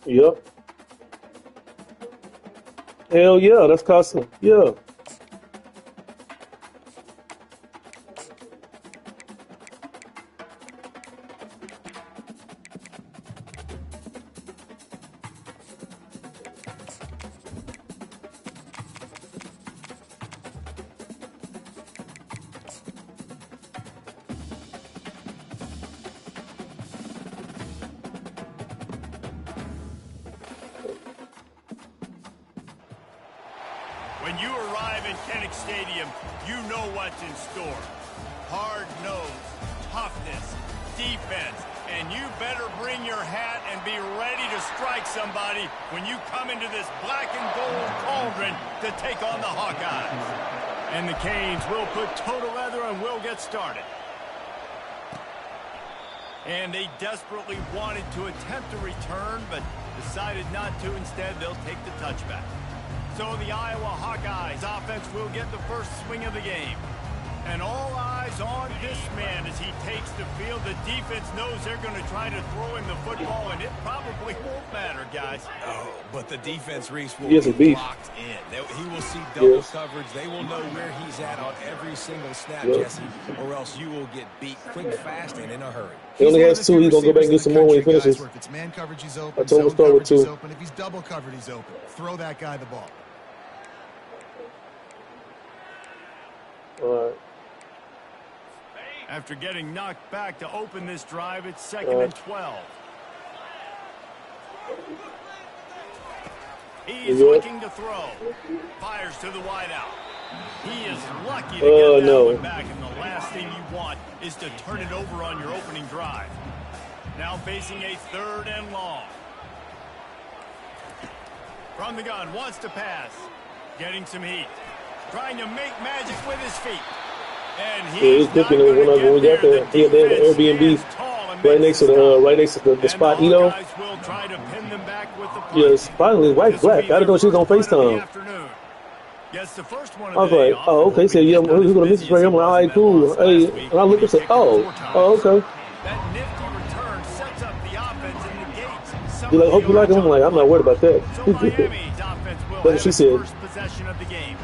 Yep. Hell yeah, that's Casa. Yeah. When you arrive in Kinnick Stadium, you know what's in store. Hard nose, toughness, defense, and you better bring your hat and be ready to strike somebody when you come into this black and gold cauldron to take on the Hawkeyes. And the Canes will put total leather and will get started. And they desperately wanted to attempt a return, but decided not to. Instead, they'll take the touchback. So the Iowa Hawkeyes offense will get the first swing of the game. And all eyes on this man as he takes the field. The defense knows they're going to try to throw him the football, and it probably won't matter, guys. Oh, but the defense, Reese, will be locked in. He will see double coverage. They will know where he's at on every single snap, Jesse, or else you will get beat quick, fast, and in a hurry. He only has 2. He's going to go back and get some more when he finishes. If it's man coverage, he's open. I told him to start with 2. Open. If he's double covered, he's open. Throw that guy the ball. All right. After getting knocked back to open this drive, it's 2nd and 12. He's looking to throw. Fires to the wideout. He is lucky to get that one back, and the last thing you want is to turn it over on your opening drive. Now facing a 3rd and long. From the gun, wants to pass. Getting some heat. Trying to make magic with his feet. And he's cooking it when we got there. He had the Airbnb right next to the spot, you know. Yes, finally, his wife black. I didn't know she was on FaceTime. I was like, oh, okay. So yeah, we're gonna miss this right here. I'm like, all right, cool. Hey, and I looked and said, oh, okay. That nifty return sets up the offense in the gates. You're like, hope you like him. I'm like, I'm not worried about that. So Miami's offense will That's what she said. First possession of the game.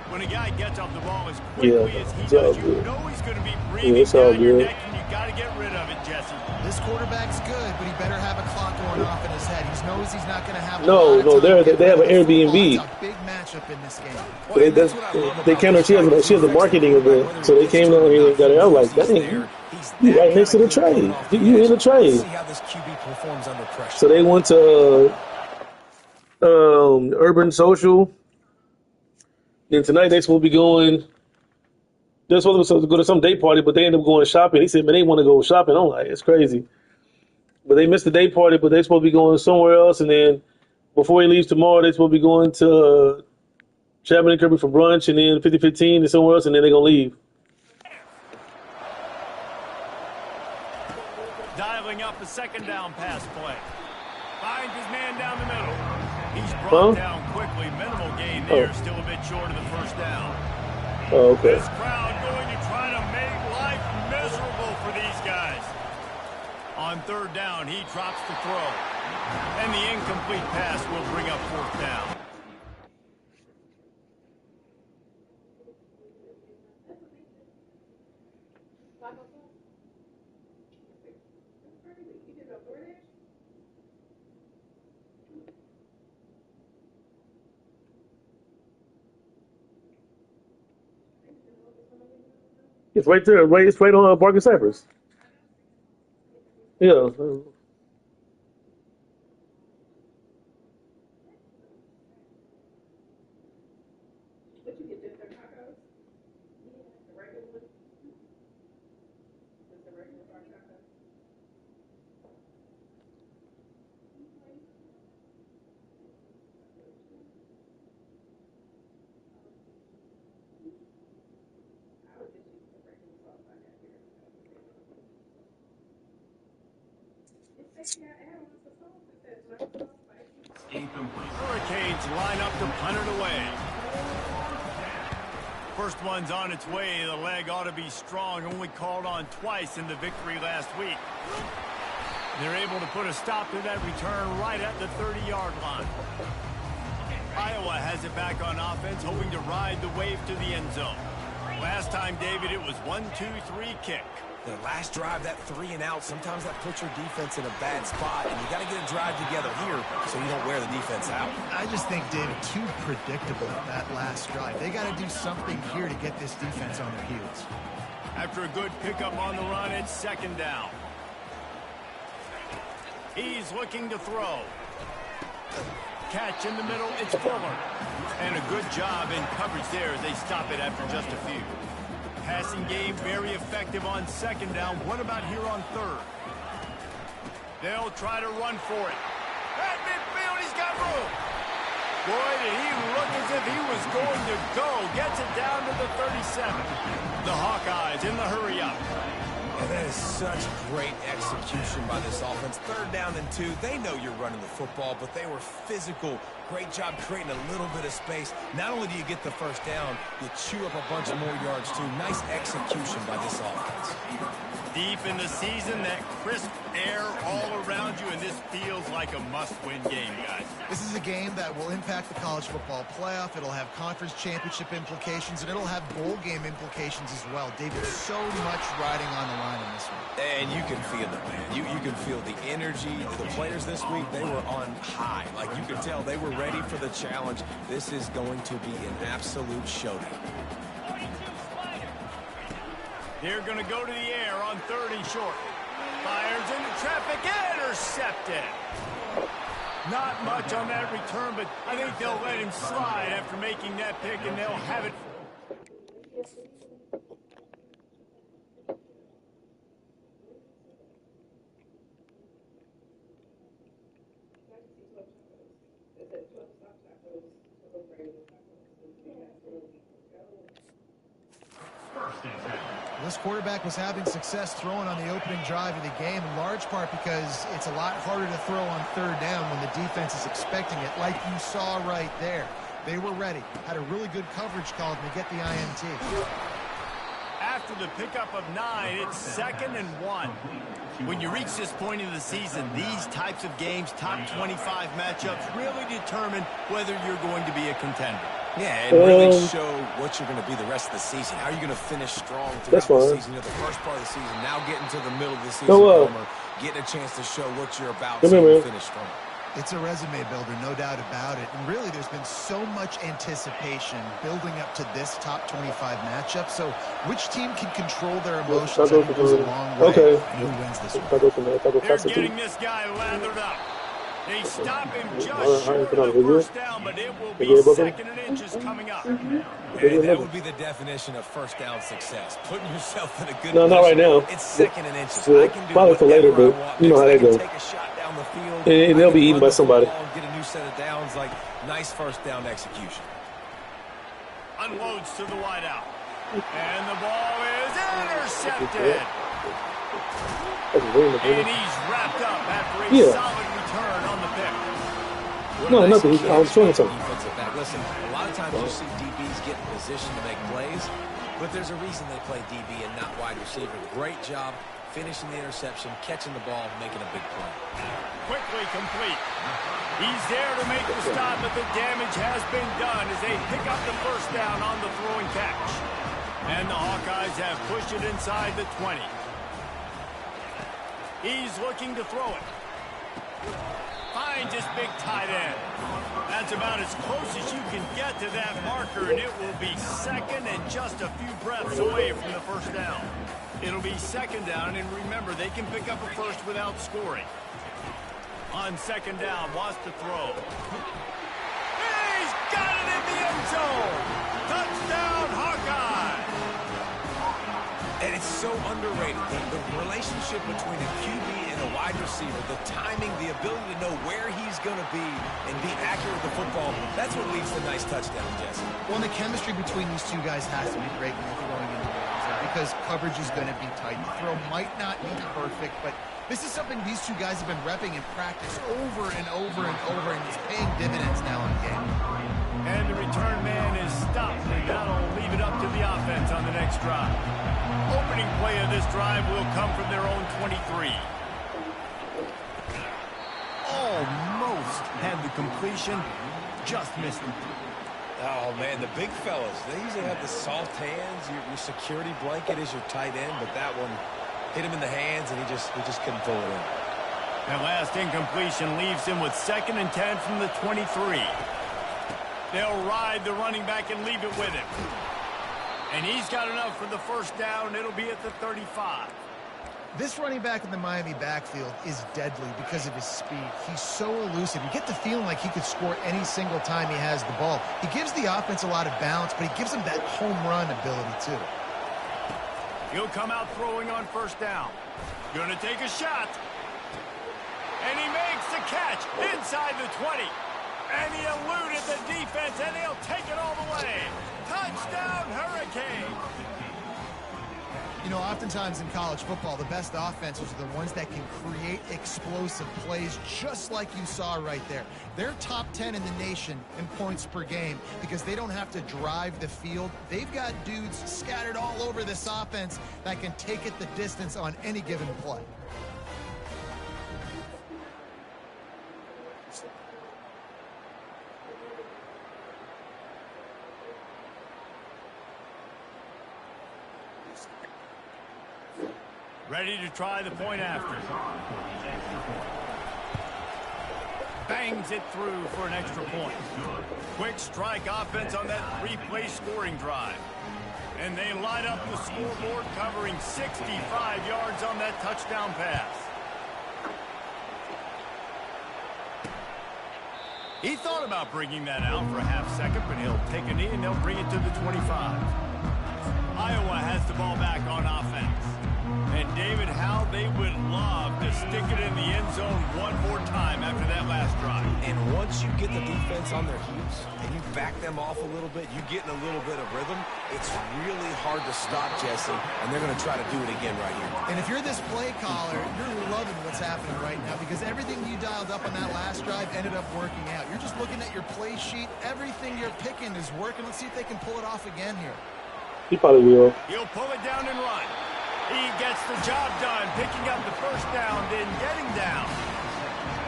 When a guy gets off the ball as quickly as he does, you know he's going to be breathing down your neck, and you got to get rid of it, Jesse. This quarterback's good, but he better have a clock going off in his head. He knows he's not going to have. No, they have an Airbnb. It's a big matchup in this game. They came there. She has a marketing event, so they came down here and got it. I was like, dang, you right next to the trade. You in the trade. So they went to Urban Social. Then tonight they're supposed to be going. They're supposed to go to some day party, but they end up going shopping. He said, "Man, they want to go shopping." I'm like, it's crazy. But they missed the day party, but they're supposed to be going somewhere else. And then before he leaves tomorrow, they're supposed to be going to Chapman and Kirby for brunch, and then 50-15 and somewhere else, and then they're gonna leave. Dialing up a 2nd down pass play. Finds his man down the middle. He's brought down quickly. Minimal gain there. Still a bit short of the 1st down. Oh, okay. This crowd going to try to make life miserable for these guys. On 3rd down, he drops the throw. And the incomplete pass will bring up 4th down. It's right there. It's right on Barker Cypress. Yeah. Hurricanes line up to punt it away. First one's on its way. The leg ought to be strong. Only called on twice in the victory last week. They're able to put a stop to that return right at the 30-yard line. Iowa has it back on offense, hoping to ride the wave to the end zone. Last time, David, it was 1-2-3 kick. The last drive, that 3 and out, sometimes that puts your defense in a bad spot, and you got to get a drive together here so you don't wear the defense out. I just think, David, too predictable that last drive. They got to do something here to get this defense on their heels. After a good pickup on the run, it's second down. He's looking to throw. Catch in the middle, it's Fuller. And a good job in coverage there as they stop it after just a few. Passing game very effective on second down. What about here on third? They'll try to run for it. At midfield, he's got room. Boy, did he look as if he was going to go. Gets it down to the 37. The Hawkeyes in the hurry-up. And that is such great execution by this offense. Third down and 2. They know you're running the football, but they were physical. Great job creating a little bit of space. Not only do you get the first down, you chew up a bunch more yards, too. Nice execution by this offense. Deep in the season, that crisp air all around you, and this feels like a must-win game, guys. This is a game that will impact the college football playoff. It'll have conference championship implications, and it'll have bowl game implications as well. David, so much riding on the line in this one. And you can feel it, man. You can feel the energy. The players this week, they were on high. Like, you could tell they were ready for the challenge. This is going to be an absolute showdown. They're going to go to the air on 30 short. Fires into traffic, intercepted. Not much on that return, but I think they'll let him slide after making that pick, and they'll have it. This quarterback was having success throwing on the opening drive of the game, in large part because it's a lot harder to throw on third down when the defense is expecting it, like you saw right there. They were ready, had a really good coverage call to get the INT. After the pickup of 9, it's 2nd and 1. When you reach this point in the season, these types of games, top 25 matchups, really determine whether you're going to be a contender. Yeah, and really show what you're going to be the rest of the season. How are you going to finish strong throughout the season? You know, the first part of the season, now getting to the middle of the season, getting a chance to show what you're about so you finish strong. It's a resume builder, no doubt about it. And really, there's been so much anticipation building up to this top 25 matchup. So which team can control their emotions goes a long way. And who wins this one? They're getting this guy lathered up. They stop him just short of the first down, but it will be 2nd and inches coming up. Hey, that would be the definition of first down success. Putting yourself in a good position. No, not right now. It's 2nd and inches. I can do probably for later, but you know how they go. Take a shot down the field. And they'll be eaten by somebody. Get a new set of downs. Like, nice first down execution. Unloads to the wideout. And the ball is intercepted. And he's wrapped up after a solid return on the pick. No, nothing. I was showing something. Listen, a lot of times you see DBs get in position to make plays, but there's a reason they play DB and not wide receiver. Great job finishing the interception, catching the ball, making a big play. Quickly complete. He's there to make the stop, but the damage has been done as they pick up the first down on the throwing catch. And the Hawkeyes have pushed it inside the 20. He's looking to throw it. Finds his big tight end. That's about as close as you can get to that marker, and it will be 2nd and just a few breaths away from the first down. It'll be 2nd down, and remember, they can pick up a first without scoring. On 2nd down, wants to throw. He's got it in the end zone. Touchdown, Hawkeye. And it's so underrated. The relationship between a QB and a wide receiver, the timing, the ability to know where he's going to be and be accurate with the football, that's what leads to nice touchdowns, Jesse. Well, the chemistry between these two guys has to be great when they're going into games because coverage is going to be tight. The throw might not be perfect, but this is something these two guys have been repping in practice over and over and over, and it's paying dividends now in game. And the return man is stopped, and that'll leave it up to the offense on the next drive. Opening play of this drive will come from their own 23. completion. Just missed it. Oh, man, the big fellas, they usually have the soft hands. Your security blanket is your tight end, but that one hit him in the hands, and he just couldn't pull it in. That last incompletion leaves him with 2nd and 10 from the 23. They'll ride the running back and leave it with him. And he's got enough for the first down. It'll be at the 35. This running back in the Miami backfield is deadly because of his speed. He's so elusive. You get the feeling like he could score any single time he has the ball. He gives the offense a lot of balance, but he gives them that home run ability too. He'll come out throwing on first down. Gonna take a shot. And he makes the catch inside the 20. And he eluded the defense, and he'll take it all the way. Touchdown, Hurricane! You know, oftentimes in college football, the best offenses are the ones that can create explosive plays, just like you saw right there. They're top 10 in the nation in points per game because they don't have to drive the field. They've got dudes scattered all over this offense that can take it the distance on any given play. Ready to try the point after. Bangs it through for an extra point. Quick strike offense on that 3-play scoring drive. And they light up the scoreboard, covering 65 yards on that touchdown pass. He thought about bringing that out for a half second, but he'll take a knee and they'll bring it to the 25. Iowa has the ball back on offense. And David, how they would love to stick it in the end zone one more time after that last drive. And once you get the defense on their heels and you back them off a little bit, you get in a little bit of rhythm, it's really hard to stop, Jesse, and they're going to try to do it again right here. And if you're this play caller, you're loving what's happening right now because everything you dialed up on that last drive ended up working out. You're just looking at your play sheet. Everything you're picking is working. Let's see if they can pull it off again here. He probably will. He'll pull it down and run. He gets the job done, picking up the first down, then getting down.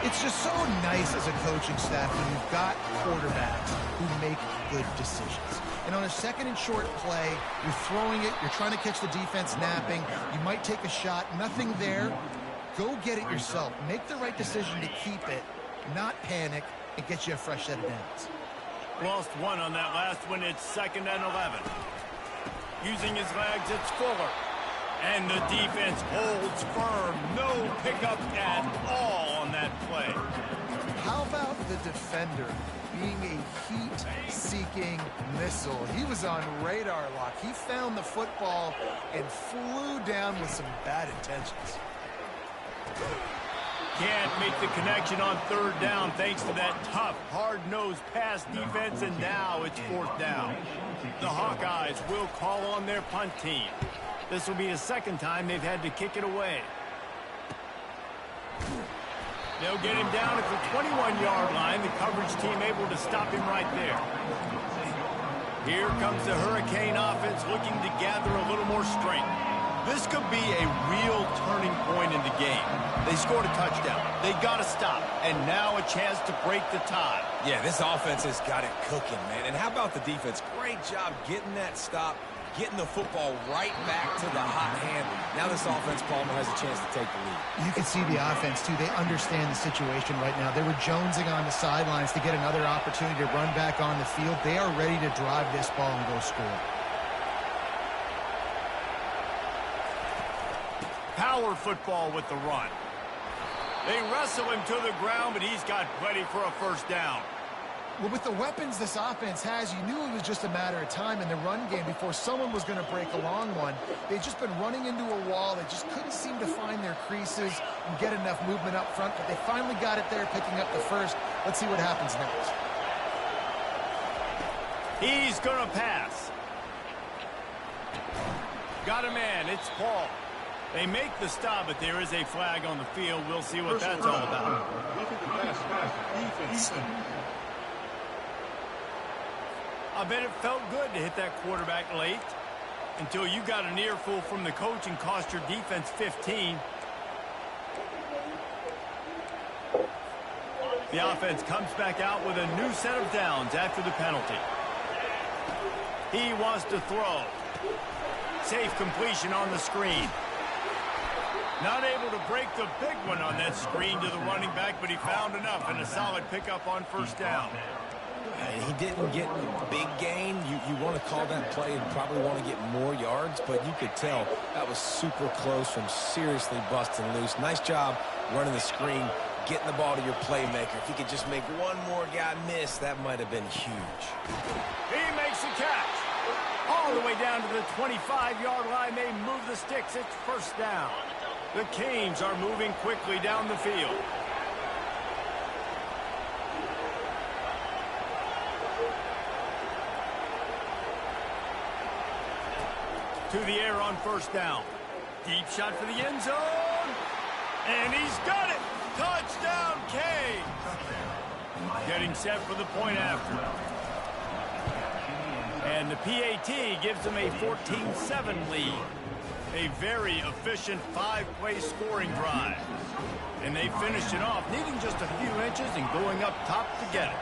It's just so nice as a coaching staff when you've got quarterbacks who make good decisions. And on a 2nd and short play, you're throwing it, you're trying to catch the defense napping, you might take a shot, nothing there. Go get it yourself. Make the right decision to keep it, not panic, and get you a fresh set of downs. Lost one on that last one. It's 2nd and 11. Using his legs, it's Fuller. And the defense holds firm. No pickup at all on that play. How about the defender being a heat-seeking missile? He was on radar lock. He found the football and flew down with some bad intentions. Can't make the connection on 3rd down thanks to that tough, hard-nosed pass defense, and now it's 4th down. The Hawkeyes will call on their punt team. This will be the 2nd time they've had to kick it away. They'll get him down at the 21-yard line. The coverage team able to stop him right there. Here comes the Hurricane offense looking to gather a little more strength. This could be a real turning point in the game. They scored a touchdown. They got to stop. And now a chance to break the tie. Yeah, this offense has got it cooking, man. And how about the defense? Great job getting that stop, getting the football right back to the hot hand. Now this offense, Palmer, has a chance to take the lead. You can see the offense, too. They understand the situation right now. They were jonesing on the sidelines to get another opportunity to run back on the field. They are ready to drive this ball and go score. Power football with the run. They wrestle him to the ground, but he's got plenty for a first down. Well, with the weapons this offense has, you knew it was just a matter of time in the run game before someone was going to break a long one. They've just been running into a wall. They just couldn't seem to find their creases and get enough movement up front, but they finally got it there, picking up the first. Let's see what happens next. He's going to pass. Got a man. It's Paul. They make the stop, but there is a flag on the field. We'll see what that's all about. I bet it felt good to hit that quarterback late until you got an earful from the coach and cost your defense 15. The offense comes back out with a new set of downs after the penalty. He wants to throw. Safe completion on the screen. Not able to break the big one on that screen to the running back, but he found enough and a solid pickup on first down. He didn't get big gain. You want to call that play and probably want to get more yards, but you could tell that was super close from seriously busting loose. Nice job running the screen, getting the ball to your playmaker. If he could just make one more guy miss, that might have been huge. He makes the catch. All the way down to the 25-yard line. They move the sticks. It's first down. The Canes are moving quickly down the field. To the air on first down. Deep shot for the end zone. And he's got it. Touchdown, Canes. Getting set for the point after. And the PAT gives them a 14-7 lead. A very efficient 5-play scoring drive. And they finished it off, needing just a few inches and going up top to get it.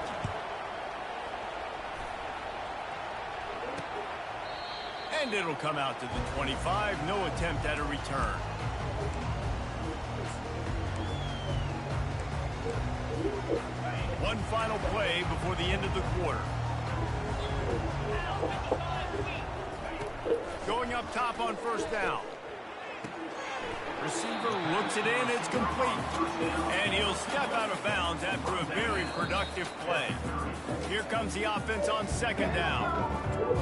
And it'll come out to the 25. No attempt at a return. One final play before the end of the quarter. Going up top on first down. Receiver looks it in, it's complete. And he'll step out of bounds after a very productive play. Here comes the offense on second down.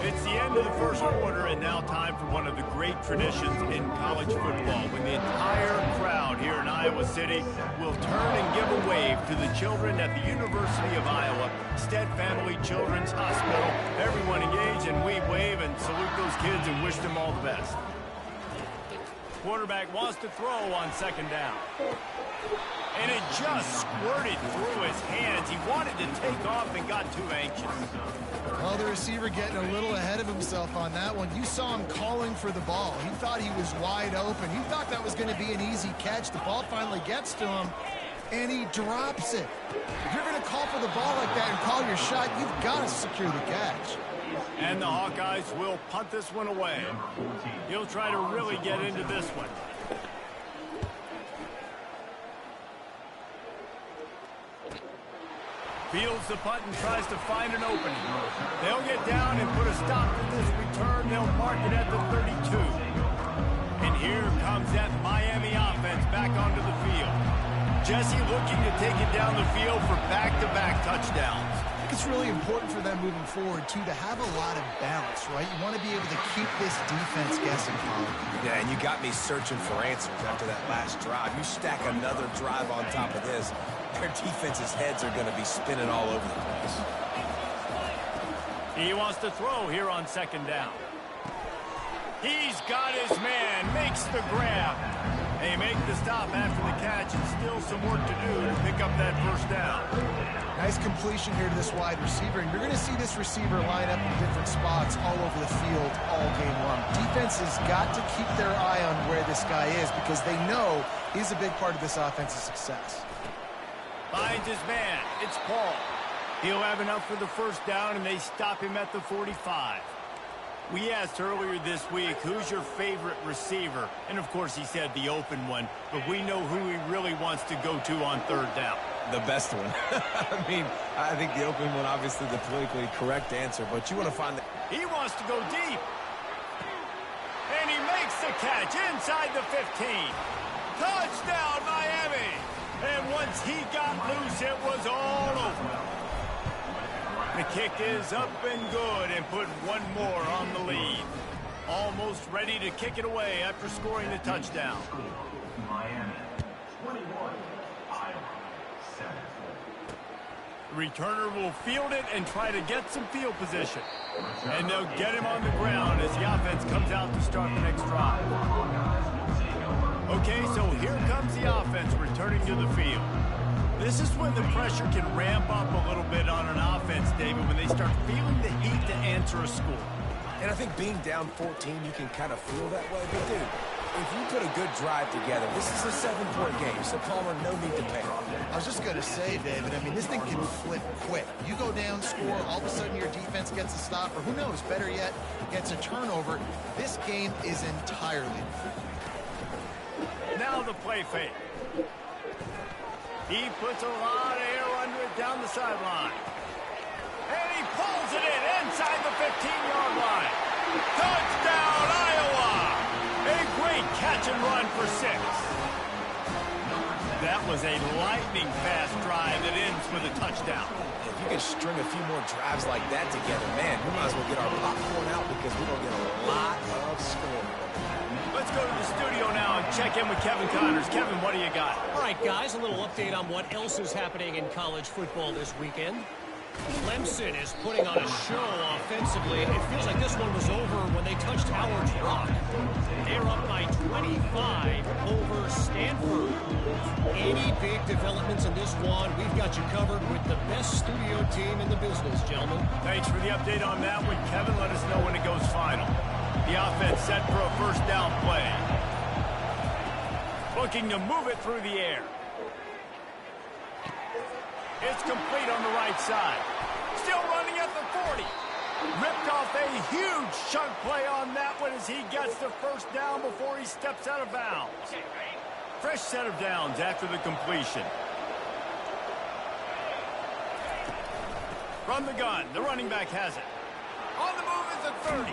It's the end of the first quarter, and now time for one of the great traditions in college football, when the entire crowd here in Iowa City will turn and give a wave to the children at the University of Iowa, Stead Family Children's Hospital. Everyone engage, and we wave and salute those kids and wish them all the best. Quarterback wants to throw on second down. And it just squirted through his hands. He wanted to take off and got too anxious. Well, the receiver getting a little ahead of himself on that one. You saw him calling for the ball. He thought he was wide open. He thought that was going to be an easy catch. The ball finally gets to him, and he drops it. If you're going to call for the ball like that and call your shot, you've got to secure the catch. And the Hawkeyes will punt this one away. He'll try to really get into this one. Fields the punt and tries to find an opening. They'll get down and put a stop to this return. They'll mark it at the 32. And here comes that Miami offense back onto the field. Jesse looking to take it down the field for back-to-back touchdowns. It's really important for them moving forward, too, to have a lot of balance, right? You want to be able to keep this defense guessing, Colin. Yeah, and you got me searching for answers after that last drive. You stack another drive on top of this, their defense's heads are going to be spinning all over the place. He wants to throw here on second down. He's got his man, makes the grab. They make the stop after the catch, and still some work to do to pick up that first down. Nice completion here to this wide receiver, and you're going to see this receiver line up in different spots all over the field all game long. Defense has got to keep their eye on where this guy is, because they know he's a big part of this offense's success. Finds his man. It's Paul. He'll have enough for the first down, and they stop him at the 45. We asked earlier this week, who's your favorite receiver? And, of course, he said the open one. But we know who he really wants to go to on third down. The best one. I mean, I think the open one, obviously the politically correct answer. But you want to find that. He wants to go deep. And he makes the catch inside the 15. Touchdown, Miami. And once he got loose, it was all over. The kick is up and good, and put one more on the lead. Almost ready to kick it away after scoring the touchdown. Miami, 21, Iowa, 7. The returner will field it and try to get some field position. And they'll get him on the ground as the offense comes out to start the next drive. Okay, so here comes the offense returning to the field. This is when the pressure can ramp up a little bit on an offense, David, when they start feeling the heat to answer a score. And I think being down 14, you can kind of feel that way. But, dude, if you put a good drive together, this is a 7-point game, so Palmer, no need to panic. I was just going to say, David, I mean, this thing can flip quick. You go down, score, all of a sudden your defense gets a stop, or who knows, better yet, gets a turnover. This game is entirely different. Now the play fake. He puts a lot of air under it down the sideline. And he pulls it in inside the 15-yard line. Touchdown, Iowa! A great catch and run for 6. That was a lightning-fast drive that ends with a touchdown. If you can string a few more drives like that together, man, we might as well get our popcorn out because we're going to get a lot of scoring. Let's go to the studio now and check in with Kevin Connors. Kevin, what do you got? All right, guys, a little update on what else is happening in college football this weekend. Clemson is putting on a show offensively. It feels like this one was over when they touched Howard's Rock. They're up by 25 over Stanford. Any big developments in this one, we've got you covered with the best studio team in the business, gentlemen. Thanks for the update on that one, Kevin. Let us know when it goes final. The offense set for a first down play. Looking to move it through the air. It's complete on the right side. Still running at the 40. Ripped off a huge chunk play on that one as he gets the first down before he steps out of bounds. Fresh set of downs after the completion. From the gun, the running back has it. On the move is the 30.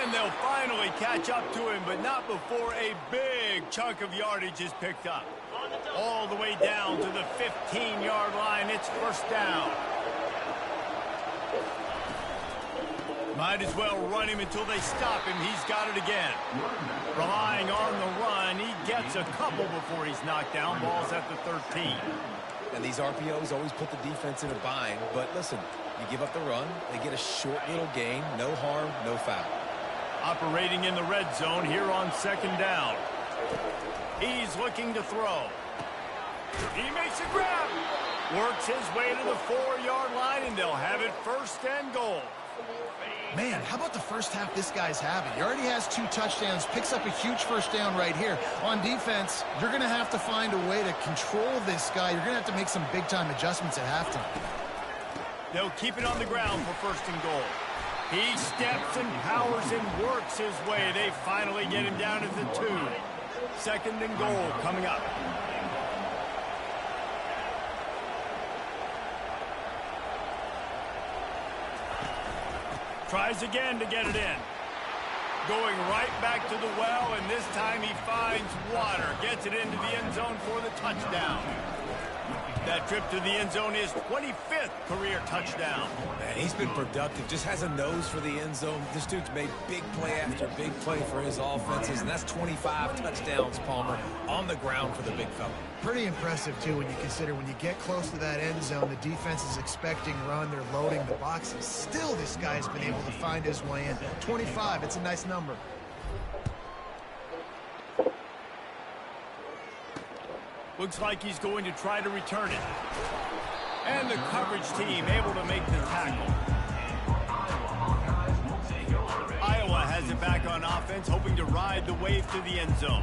And they'll finally catch up to him, but not before a big chunk of yardage is picked up. All the way down to the 15-yard line. It's first down. Might as well run him until they stop him. He's got it again. Relying on the run. He gets a couple before he's knocked down. Ball's at the 13. And these RPOs always put the defense in a bind. But listen, you give up the run, they get a short little gain. No harm, no foul. Operating in the red zone here on second down. He's looking to throw. He makes a grab. Works his way to the 4-yard line, and they'll have it first and goal. Man, how about the first half this guy's having? He already has 2 touchdowns, picks up a huge first down right here. On defense, you're going to have to find a way to control this guy. You're going to have to make some big-time adjustments at halftime. They'll keep it on the ground for first and goal. He steps and powers and works his way. They finally get him down at the 2. Second and goal coming up. Tries again to get it in. Going right back to the well, and this time he finds water. Gets it into the end zone for the touchdown. That trip to the end zone is 25th career touchdown. Man, he's been productive. Just has a nose for the end zone. This dude's made big play after big play for his offenses, and that's 25 touchdowns, Palmer, on the ground for the big fella. Pretty impressive, too, when you consider when you get close to that end zone, the defense is expecting run. They're loading the boxes. Still, this guy's been able to find his way in. 25, it's a nice number. Looks like he's going to try to return it. And the coverage team able to make the tackle. Iowa has it back on offense, hoping to ride the wave to the end zone.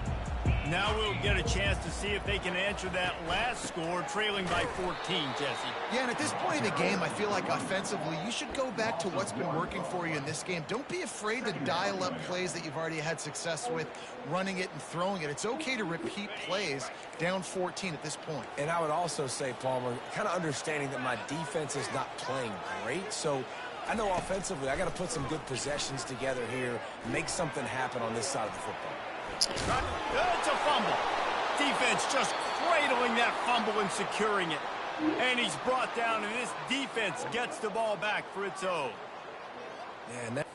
Now we'll get a chance to see if they can answer that last score, trailing by 14, Jesse. Yeah, and at this point in the game, I feel like offensively, you should go back to what's been working for you in this game. Don't be afraid to dial up plays that you've already had success with, running it and throwing it. It's okay to repeat plays down 14 at this point. And I would also say, Palmer, kind of understanding that my defense is not playing great, so I know offensively I got to put some good possessions together here, make something happen on this side of the football. It's a fumble. Defense just cradling that fumble and securing it. And he's brought down, and this defense gets the ball back for its own. Yeah, and that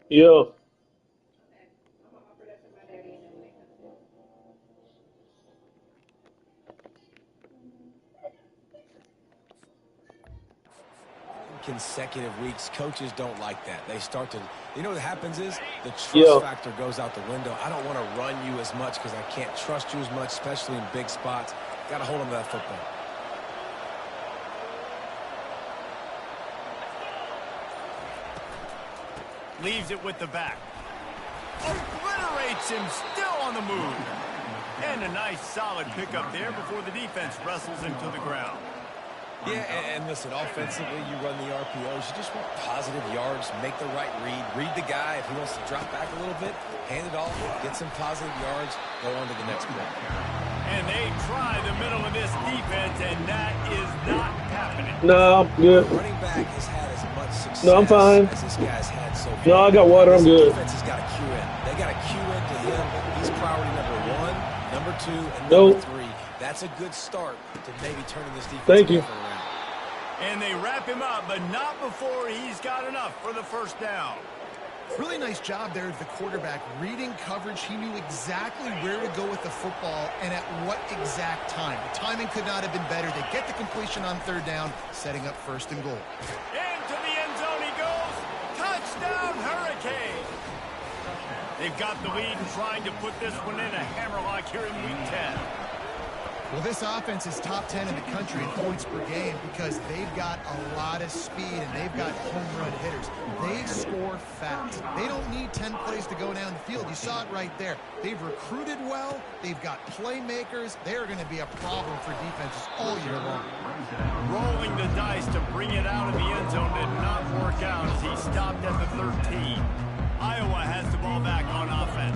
Yo. consecutive weeks, coaches don't like that. They start to, you know what happens is the trust factor goes out the window. I don't want to run you as much because I can't trust you as much, especially in big spots. Got to hold on to that football. Leaves it with the back. Obliterates him, still on the move. And a nice solid pickup there before the defense wrestles him to the ground. Yeah, and listen, offensively, you run the RPOs. You just want positive yards, make the right read the guy. If he wants to drop back a little bit, hand it off, get some positive yards, go on to the next play. And they try the middle of this defense, and that is not happening. No, I'm good. Running back has had as much success No, I'm fine. as this guy's had so far. No, I got water. I'm good. Defense has got to cue in. They got to cue in to him. He's priority number 1, number 2, and number 3. That's a good start to maybe turning this defense around. And they wrap him up, but not before he's got enough for the first down. Really nice job there of the quarterback. Reading coverage, he knew exactly where to go with the football and at what exact time. The timing could not have been better. They get the completion on third down, setting up first and goal. Into the end zone he goes. Touchdown, Hurricane. They've got the lead and trying to put this one in a hammerlock here in Week 10. Well, this offense is top 10 in the country in points per game because they've got a lot of speed and they've got home run hitters. They score fast. They don't need 10 plays to go down the field. You saw it right there. They've recruited well. They've got playmakers. They're going to be a problem for defenses all year long. Rolling the dice to bring it out of the end zone did not work out as he stopped at the 13. Iowa has the ball back on offense.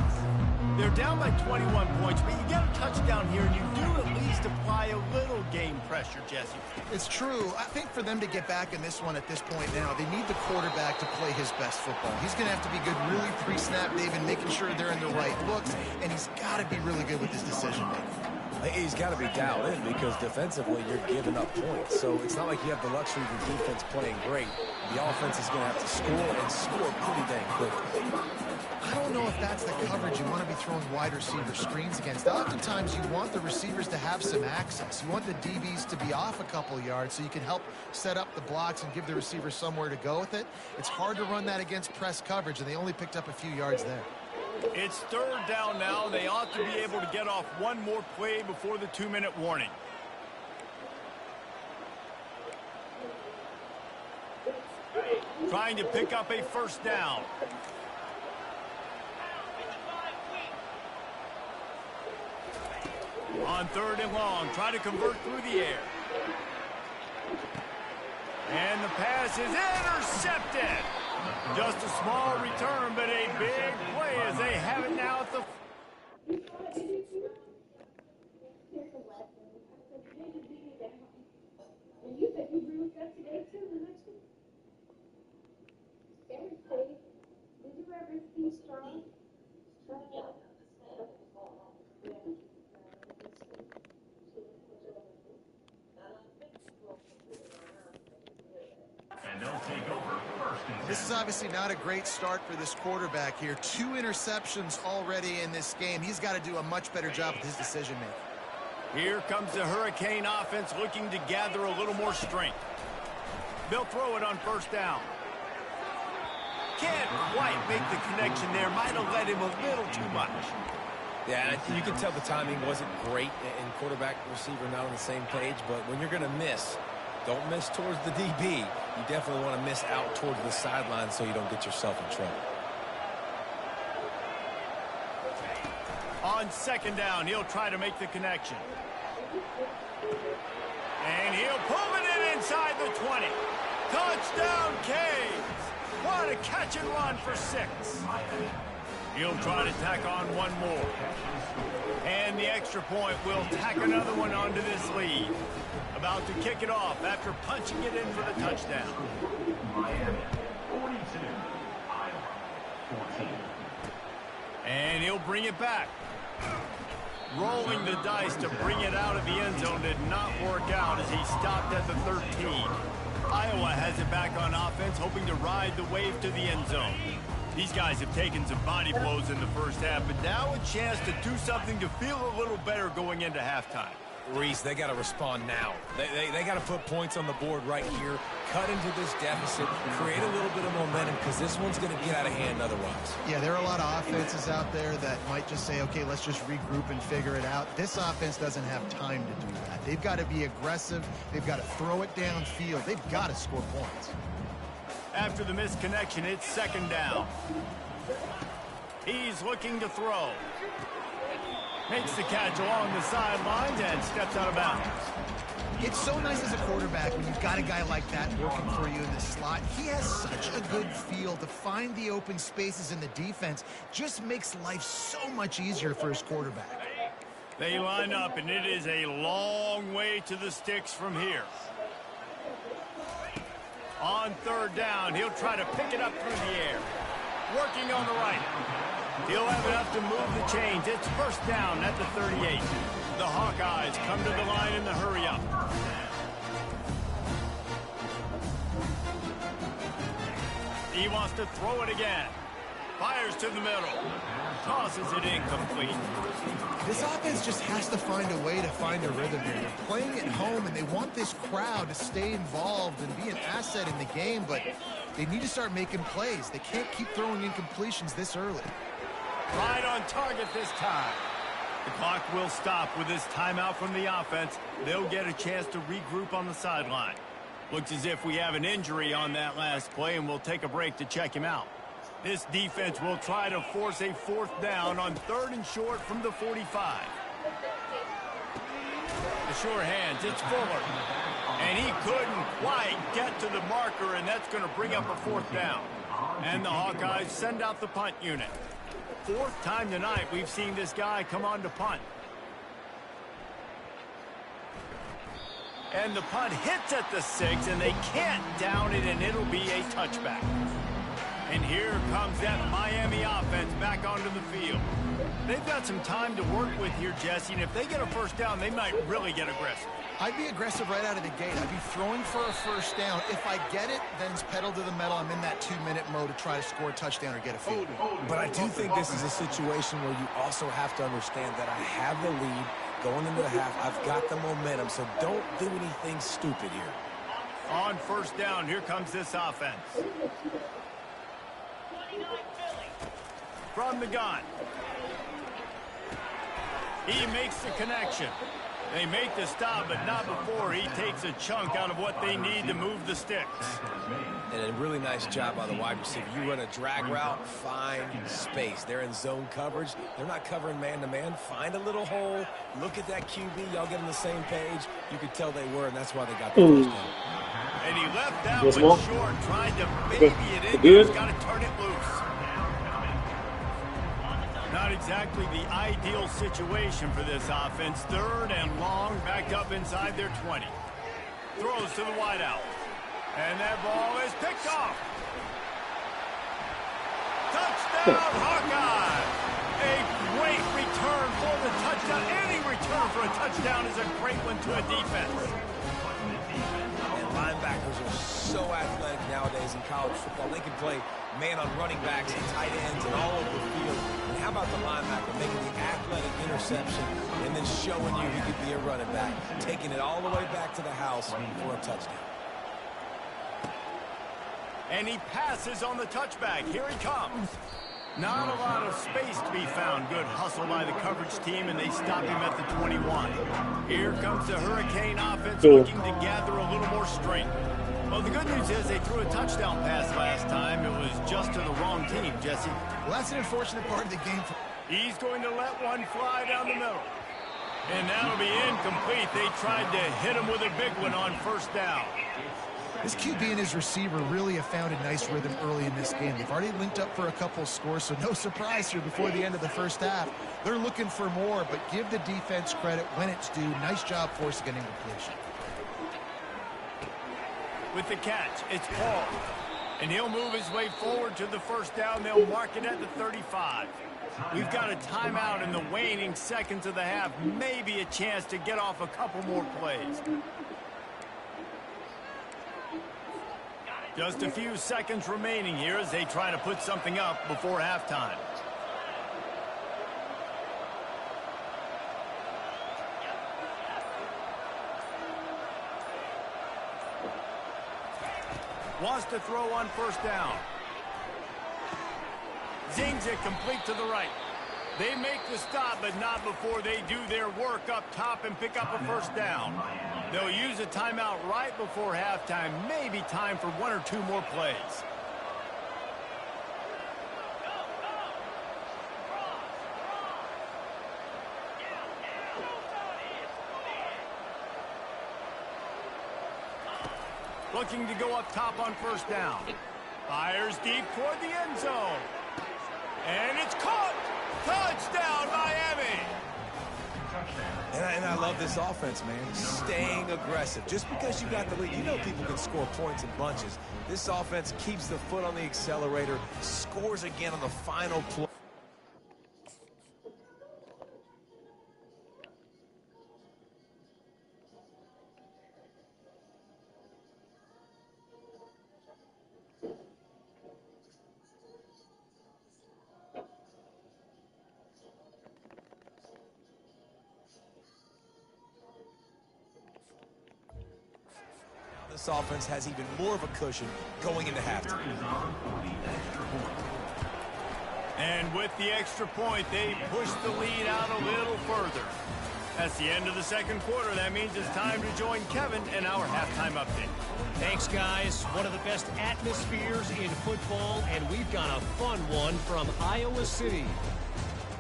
They're down by 21 points, but you get a touchdown here, and you do at least apply a little game pressure, Jesse. It's true. I think for them to get back in this one at this point now, they need the quarterback to play his best football. He's going to have to be good really pre-snap, David, making sure they're in the right looks, and he's got to be really good with his decision-making. He's got to be dialed in because defensively you're giving up points. So it's not like you have the luxury of the defense playing great. The offense is going to have to score and score pretty dang quickly. I don't know if that's the coverage you want to be throwing wide receiver screens against. Oftentimes you want the receivers to have some access. You want the DBs to be off a couple yards so you can help set up the blocks and give the receivers somewhere to go with it. It's hard to run that against press coverage, and they only picked up a few yards there. It's third down now. They ought to be able to get off one more play before the 2-minute warning. Trying to pick up a first down. On third and long, try to convert through the air. And the pass is intercepted. Just a small return, but a big play as they have it now at the... This is obviously not a great start for this quarterback here. 2 interceptions already in this game. He's got to do a much better job with his decision-making. Here comes the Hurricane offense looking to gather a little more strength. They'll throw it on first down. Can't quite make the connection there. Might have led him a little too much. Yeah, you can tell the timing wasn't great and quarterback receiver not on the same page, but when you're going to miss, don't miss towards the DB. You definitely want to miss out towards the sideline so you don't get yourself in trouble. On second down, he'll try to make the connection. And he'll pull it in inside the 20. Touchdown, Canes. What a catch and run for 6. He'll try to tack on one more. And the extra point will tack another one onto this lead. About to kick it off after punching it in for the touchdown. Miami 42, Iowa 14. And he'll bring it back. Rolling the dice to bring it out of the end zone did not work out as he stopped at the 13. Iowa has it back on offense, hoping to ride the wave to the end zone. These guys have taken some body blows in the first half, but now a chance to do something to feel a little better going into halftime. Reese, they got to respond now. They got to put points on the board right here, cut into this deficit, create a little bit of momentum, because this one's going to get out of hand otherwise. Yeah, there are a lot of offenses out there that might just say, okay, let's just regroup and figure it out. This offense doesn't have time to do that. They've got to be aggressive. They've got to throw it downfield. They've got to score points. After the missed connection, it's second down. He's looking to throw. Makes the catch along the sidelines and steps out of bounds. It's so nice as a quarterback when you've got a guy like that working for you in the slot. He has such a good feel to find the open spaces in the defense. Just makes life so much easier for his quarterback. They line up, and it is a long way to the sticks from here. On third down, he'll try to pick it up through the air. Working on the right. He'll have enough to move the chains. It's first down at the 38. The Hawkeyes come to the line in the hurry-up. He wants to throw it again. Fires to the middle. Tosses it incomplete. This offense just has to find a way to find a rhythm here. They're playing at home, and they want this crowd to stay involved and be an asset in the game, but they need to start making plays. They can't keep throwing incompletions this early. Right on target this time. The clock will stop with this timeout from the offense. They'll get a chance to regroup on the sideline. Looks as if we have an injury on that last play, and we'll take a break to check him out. This defense will try to force a fourth down on third and short from the 45. The sure hands, it's Fuller. And he couldn't quite get to the marker, and that's going to bring up a fourth down. And the Hawkeyes send out the punt unit. Fourth time tonight we've seen this guy come on to punt. And the punt hits at the 6, and they can't down it, and it'll be a touchback. And here comes that Miami offense back onto the field. They've got some time to work with here, Jesse, and if they get a first down, they might really get aggressive. I'd be aggressive right out of the gate. I'd be throwing for a first down. If I get it, then it's pedal to the metal. I'm in that 2-minute mode to try to score a touchdown or get a field goal. But I do think this is a situation where you also have to understand that I have the lead going into the half. I've got the momentum, so don't do anything stupid here. On first down, here comes this offense. From the gun. He makes the connection. They make the stop, but not before he takes a chunk out of what they need to move the sticks. And a really nice job by the wide receiver. You run a drag route, find space. They're in zone coverage. They're not covering man-to-man. Find a little hole. Look at that QB. Y'all get on the same page. You could tell they were, and that's why they got the first down. And he left that one short, tried to baby it in. He's got to turn it loose. Not exactly the ideal situation for this offense. Third and long, backed up inside their 20. Throws to the wideout. And that ball is picked off. Touchdown, Hawkeye! A great return for the touchdown. Any return for a touchdown is a great one to a defense. And linebackers are so athletic nowadays in college football. They can play man on running backs and tight ends and all over the field. And how about the linebacker making the athletic interception and then showing you he could be a running back, taking it all the way back to the house for a touchdown. And he passes on the touchback. Here he comes. Not a lot of space to be found. Good hustle by the coverage team, and they stop him at the 21. Here comes the Hurricane offense looking to gather a little more strength. Well, the good news is they threw a touchdown pass last time. It was just to the wrong team, Jesse. Well, that's an unfortunate part of the game. He's going to let one fly down the middle. And that'll be incomplete. They tried to hit him with a big one on first down. This QB and his receiver really have found a nice rhythm early in this game. They've already linked up for a couple of scores, so no surprise here before the end of the first half. They're looking for more, but give the defense credit when it's due. Nice job forcing an incompletion. With the catch, it's Paul. And he'll move his way forward to the first down. They'll mark it at the 35. We've got a timeout in the waning seconds of the half. Maybe a chance to get off a couple more plays. Just a few seconds remaining here as they try to put something up before halftime. Wants to throw on first down. Zings it complete to the right. They make the stop, but not before they do their work up top and pick up a first down. They'll use a timeout right before halftime. Maybe time for 1 or 2 more plays. Looking to go up top on first down. Fires deep toward the end zone. And it's caught! Touchdown, Miami! And I love this offense, man. Staying aggressive. Just because you got the lead, you know people can score points in bunches. This offense keeps the foot on the accelerator, scores again on the final play. This offense has even more of a cushion going into halftime. And with the extra point, they push the lead out a little further. That's the end of the second quarter. That means it's time to join Kevin in our halftime update. Thanks, guys. One of the best atmospheres in football, and we've got a fun one from Iowa City.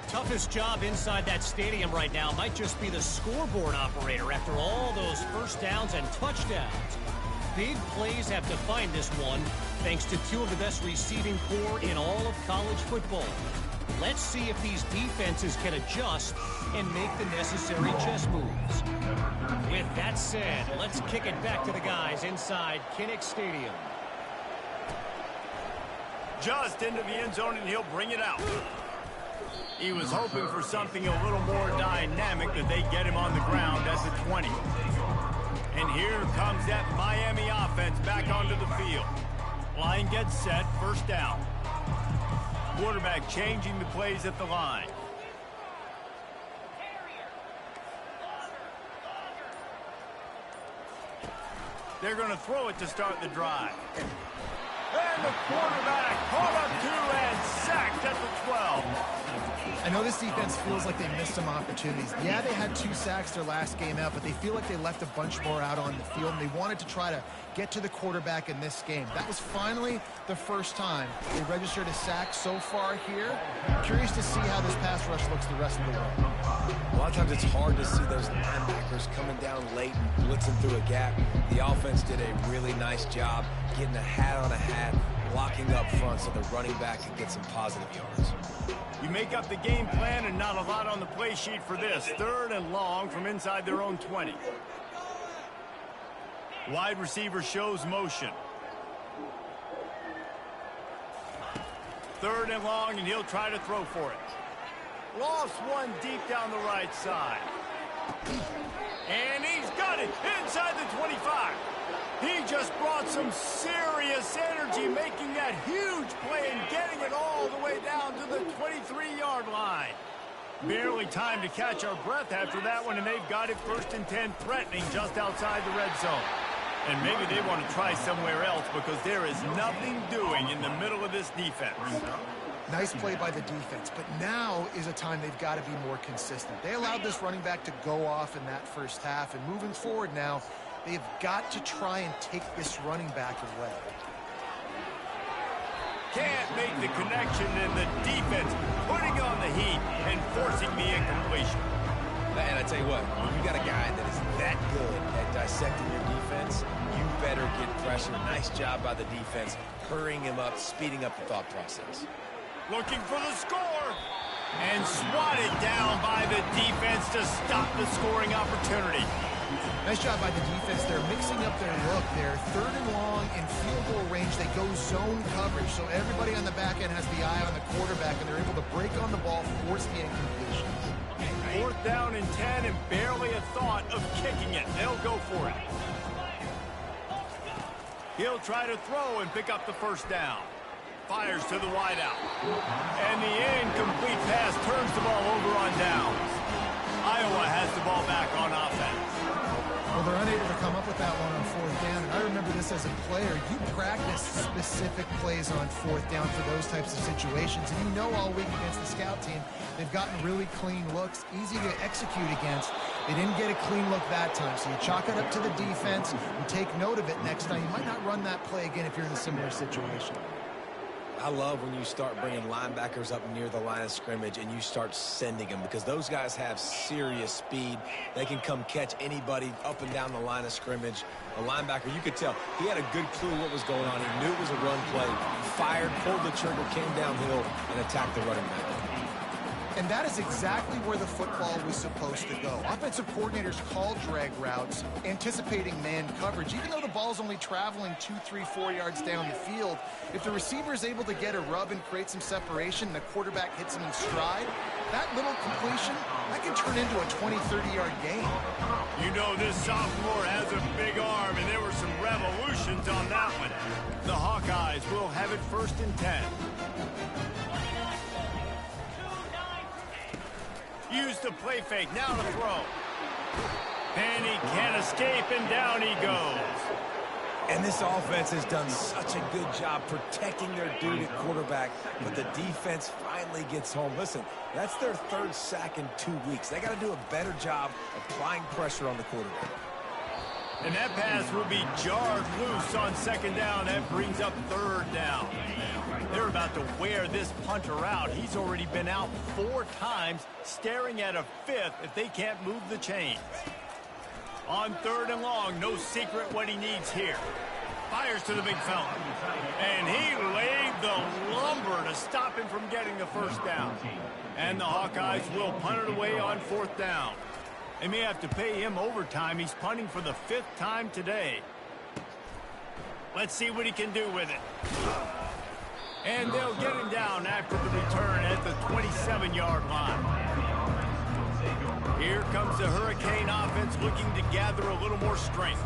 Toughest job inside that stadium right now might just be the scoreboard operator after all those first downs and touchdowns. Big plays have defined this one, thanks to 2 of the best receiving corps in all of college football. Let's see if these defenses can adjust and make the necessary chess moves. With that said, let's kick it back to the guys inside Kinnick Stadium. Just into the end zone, and he'll bring it out. He was hoping for something a little more dynamic, that they get him on the ground at the 20. And here comes that Miami offense back onto the field. Line gets set, first down. Quarterback changing the plays at the line. They're going to throw it to start the drive. And the quarterback caught up to and sacked at the 12. I know this defense feels like they missed some opportunities. Yeah, they had 2 sacks their last game out, but they feel like they left a bunch more out on the field, and they wanted to try to get to the quarterback in this game. That was finally the first time they registered a sack so far here. I'm curious to see how this pass rush looks the rest of the way. A lot of times it's hard to see those linebackers coming down late and blitzing through a gap. The offense did a really nice job getting a hat on a hat, blocking up front so the running back could get some positive yards. You make up the game plan, and not a lot on the play sheet for this. 3rd and long from inside their own 20. Wide receiver shows motion. 3rd and long, and he'll try to throw for it. Lost one deep down the right side. And he's got it inside the 25. He just brought some serious energy, making that huge play and getting it all the way down to the 23-yard line. Barely time to catch our breath after that one, and they've got it 1st and 10, threatening just outside the red zone. And maybe they want to try somewhere else, because there is nothing doing in the middle of this defense. Nice play by the defense, but now is a time they've got to be more consistent. They allowed this running back to go off in that first half, and moving forward now, they've got to try and take this running back away. Can't make the connection, and the defense putting on the heat and forcing the incompletion. And I tell you what, when you got a guy that is that good at dissecting your defense, you better get pressure. Nice job by the defense, hurrying him up, speeding up the thought process. Looking for the score, and swatted down by the defense to stop the scoring opportunity. Nice job by the defense. They're mixing up their look there. 3rd and long in field goal range. They go zone coverage, so everybody on the back end has the eye on the quarterback, and they're able to break on the ball, force the incompletion. 4th down and 10, and barely a thought of kicking it. They'll go for it. He'll try to throw and pick up the first down. Fires to the wideout. And the incomplete pass turns the ball over on downs. Iowa has the ball back on offense. Well, they're unable to come up with that one on fourth down. And I remember this as a player. You practice specific plays on fourth down for those types of situations. And you know all week against the scout team, they've gotten really clean looks, easy to execute against. They didn't get a clean look that time. So you chalk it up to the defense. You take note of it next time. You might not run that play again if you're in a similar situation. I love when you start bringing linebackers up near the line of scrimmage and you start sending them, because those guys have serious speed. They can come catch anybody up and down the line of scrimmage. A linebacker, you could tell, he had a good clue what was going on. He knew it was a run play. Fired, pulled the trigger, came downhill, and attacked the running back. And that is exactly where the football was supposed to go. Offensive coordinators call drag routes, anticipating man coverage. Even though the ball's only traveling 2, 3, 4 yards down the field, if the receiver is able to get a rub and create some separation and the quarterback hits him in stride, that little completion, that can turn into a 20, 30-yard gain. You know this sophomore has a big arm, and there were some revolutions on that one. The Hawkeyes will have it 1st and 10. Use the play fake, now to throw. And he can't escape, and down he goes. And this offense has done such a good job protecting their dude at quarterback, but the defense finally gets home. Listen, that's their 3rd sack in 2 weeks. They got to do a better job applying pressure on the quarterback. And that pass will be jarred loose on 2nd down. That brings up 3rd down. They're about to wear this punter out. He's already been out 4 times, staring at a 5th if they can't move the chains. On 3rd and long, no secret what he needs here. Fires to the big fella. And he laid the lumber to stop him from getting the 1st down. And the Hawkeyes will punt it away on 4th down. They may have to pay him overtime. He's punting for the 5th time today. Let's see what he can do with it. And they'll get him down after the return at the 27-yard line. Here comes the Hurricane offense looking to gather a little more strength.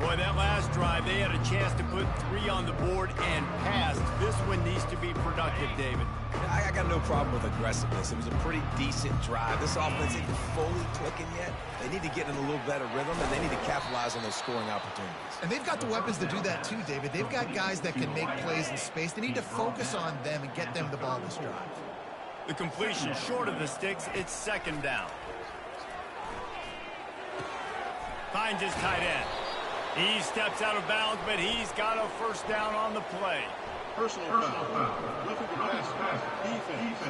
Boy, that last drive, they had a chance to put 3 on the board and passed. This one needs to be productive, David. I got no problem with aggressiveness. It was a pretty decent drive. This offense isn't fully clicking yet. They need to get in a little better rhythm, and they need to capitalize on those scoring opportunities. And they've got the weapons to do that too, David. They've got guys that can make plays in space. They need to focus on them and get them the ball this drive. The completion short of the sticks. It's 2nd down. Finds his tight end. He steps out of bounds, but he's got a 1st down on the play. Personal foul. Roughing the pass. Defense.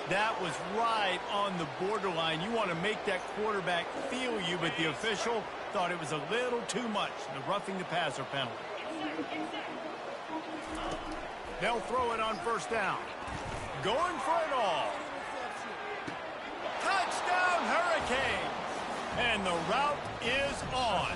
That was right on the borderline. You want to make that quarterback feel you, but the official thought it was a little too much, the roughing the passer penalty. They'll throw it on 1st down. Going for it all. Touchdown, Hurricane! And the route is on.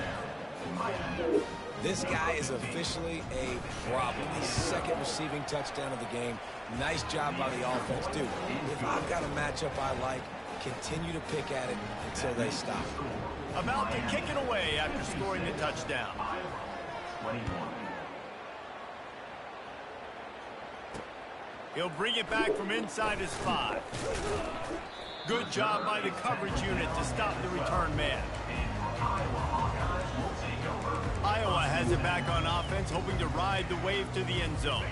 This guy is officially a problem. His 2nd receiving touchdown of the game. Nice job by the offense. Dude, if I've got a matchup I like, continue to pick at it until they stop. About to kick it away after scoring the touchdown. 21. He'll bring it back from inside his 5. Good job by the coverage unit to stop the return man. Iowa has it back on offense, hoping to ride the wave to the end zone.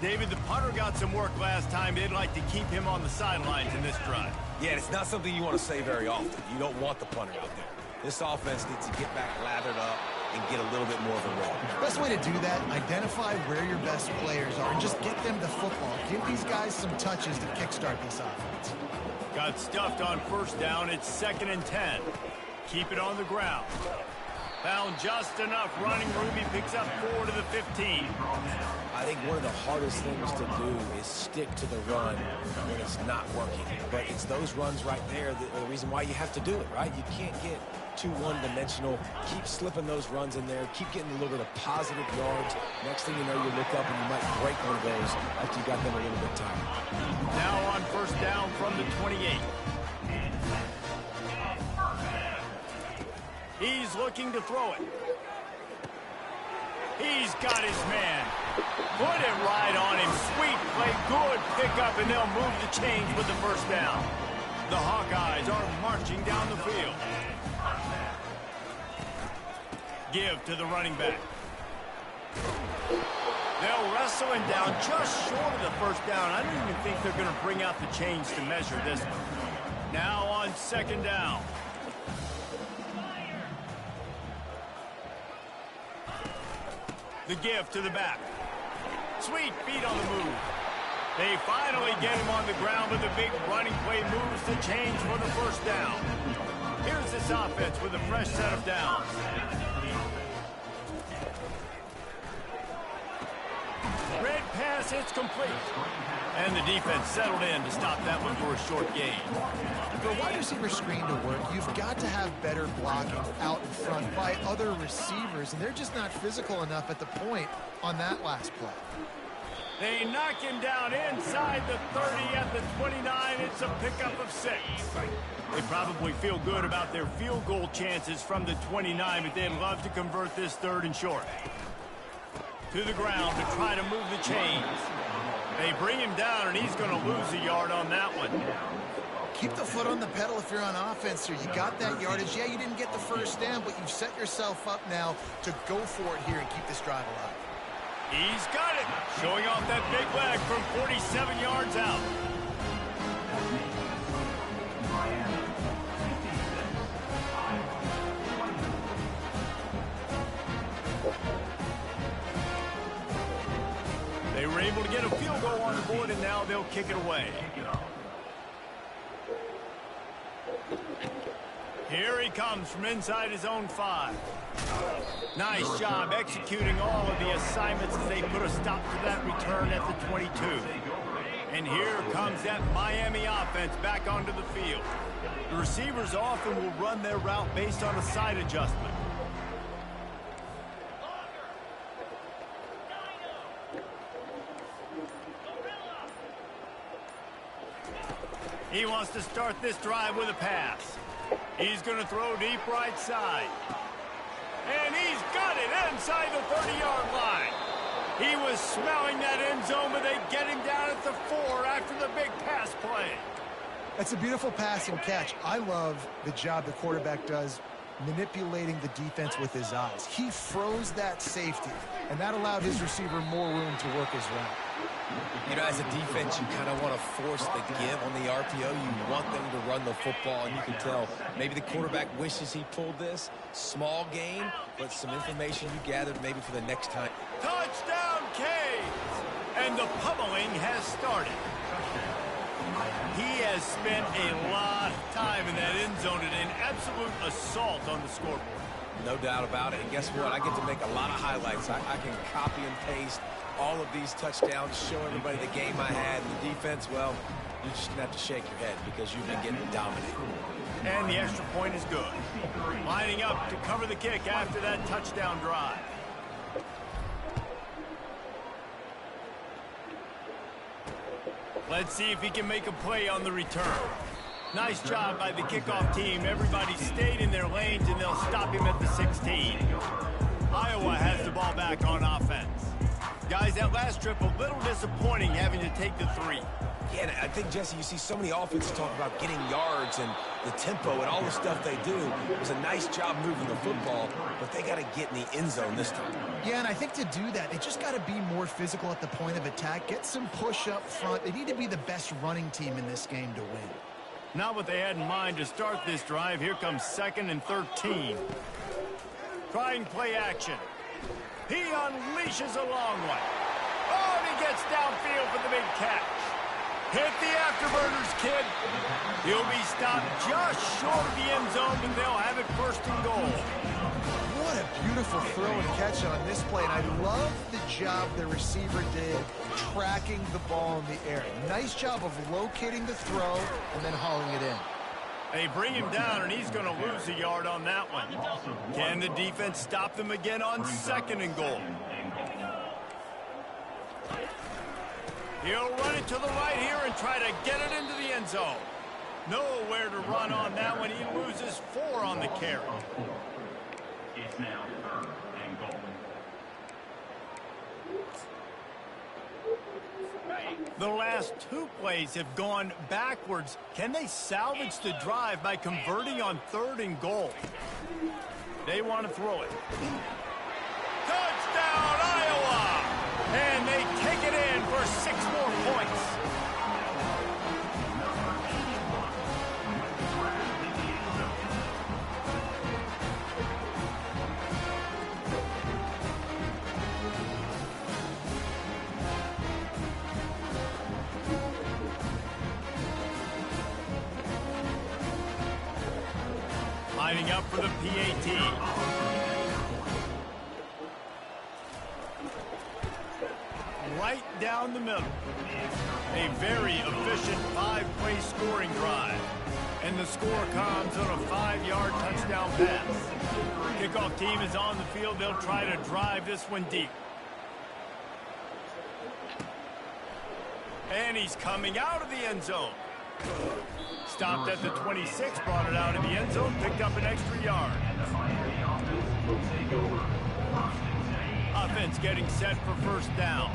David, the punter got some work last time. They'd like to keep him on the sidelines in this drive. Yeah, it's not something you want to say very often. You don't want the punter out there. This offense needs to get back lathered up and get a little bit more of a rhythm. Best way to do that, identify where your best players are and just get them the football. Give these guys some touches to kickstart this offense. Got stuffed on 1st down. It's 2nd and 10. Keep it on the ground. Found just enough running room. He picks up 4 to the 15. I think one of the hardest things to do is stick to the run when it's not working. But it's those runs right there that are the reason why you have to do it, right? You can't get too one-dimensional. Keep slipping those runs in there. Keep getting a little bit of positive yards. Next thing you know, you look up and you might break one of those after you got them a little bit tired. Now on 1st down from the 28. He's looking to throw it. He's got his man. Put it right on him. Sweet play. Good pickup, and they'll move the chains with the 1st down. The Hawkeyes are marching down the field. Give to the running back. They'll wrestle him down just short of the first down. I don't even think they're going to bring out the chains to measure this one. Now on second down. The give to the back. Sweet feet on the move. They finally get him on the ground, but the big running play moves the chains for the first down. Here's this offense with a fresh set of downs. Red pass, it's complete. And the defense settled in to stop that one for a short gain. For a wide receiver screen to work, you've got to have better blocking out in front by other receivers, and they're just not physical enough at the point on that last play. They knock him down inside the 30 at the 29. It's a pickup of 6. They probably feel good about their field goal chances from the 29, but they'd love to convert this 3rd and short. To the ground to try to move the chains. They bring him down, and he's going to lose a yard on that one. Keep the foot on the pedal if you're on offense here. You got that yardage. Yeah, you didn't get the first down, but you've set yourself up now to go for it here and keep this drive alive. He's got it, showing off that big leg from 47 yards out. They were able to get a field goal on the board, and now they'll kick it away. Here he comes from inside his own 5. Nice job executing all of the assignments as they put a stop to that return at the 22. And here comes that Miami offense back onto the field. The receivers often will run their route based on a side adjustment. He wants to start this drive with a pass. He's going to throw deep right side. And he's got it inside the 30-yard line. He was smelling that end zone, but they get him down at the 4 after the big pass play. That's a beautiful pass and catch. I love the job the quarterback does manipulating the defense with his eyes. He froze that safety, and that allowed his receiver more room to work his route. You know, as a defense, you kind of want to force the give on the RPO. You want them to run the football, and you can tell maybe the quarterback wishes he pulled this. Small gain, but some information you gathered maybe for the next time. Touchdown, Canes! And the pummeling has started. He has spent a lot of time in that end zone and an absolute assault on the scoreboard. No doubt about it. And guess what? I get to make a lot of highlights. I can copy and paste all of these touchdowns, show everybody the game I had. And the defense, well, you're just going to have to shake your head because you've been getting dominated. And the extra point is good. Lining up to cover the kick after that touchdown drive. Let's see if he can make a play on the return. Nice job by the kickoff team. Everybody stayed in their lanes, and they'll stop him at the 16. Iowa has the ball back on offense. Guys, that last trip a little disappointing having to take the 3. Yeah, and I think, Jesse, you see so many offenses talk about getting yards and the tempo and all the stuff they do. It was a nice job moving the football, but they got to get in the end zone this time. Yeah, and I think to do that, they just got to be more physical at the point of attack, get some push up front. They need to be the best running team in this game to win. Not what they had in mind to start this drive. Here comes 2nd and 13. Trying play action. He unleashes a long one. Oh, and he gets downfield for the big catch. Hit the afterburners, kid. He'll be stopped just short of the end zone, but they'll have it 1st and goal. What a beautiful throw and catch on this play, and I love the job the receiver did tracking the ball in the air. Nice job of locating the throw and then hauling it in. They bring him down, and he's going to lose a yard on that one. Can the defense stop them again on 2nd and goal? He'll run it to the right here and try to get it into the end zone. Nowhere to run on that one. He loses 4 on the carry. It's now 3rd and goal. The last 2 plays have gone backwards. Can they salvage the drive by converting on 3rd and goal? They want to throw it. Touchdown, Iowa! And they take it in for 6 more points. Lining up for the PAT. Right down the middle. A very efficient 5-play scoring drive. And the score comes on a 5-yard touchdown pass. Kickoff team is on the field. They'll try to drive this one deep. And he's coming out of the end zone. Stopped at the 26, brought it out of the end zone, picked up an extra yard. Offense getting set for 1st down.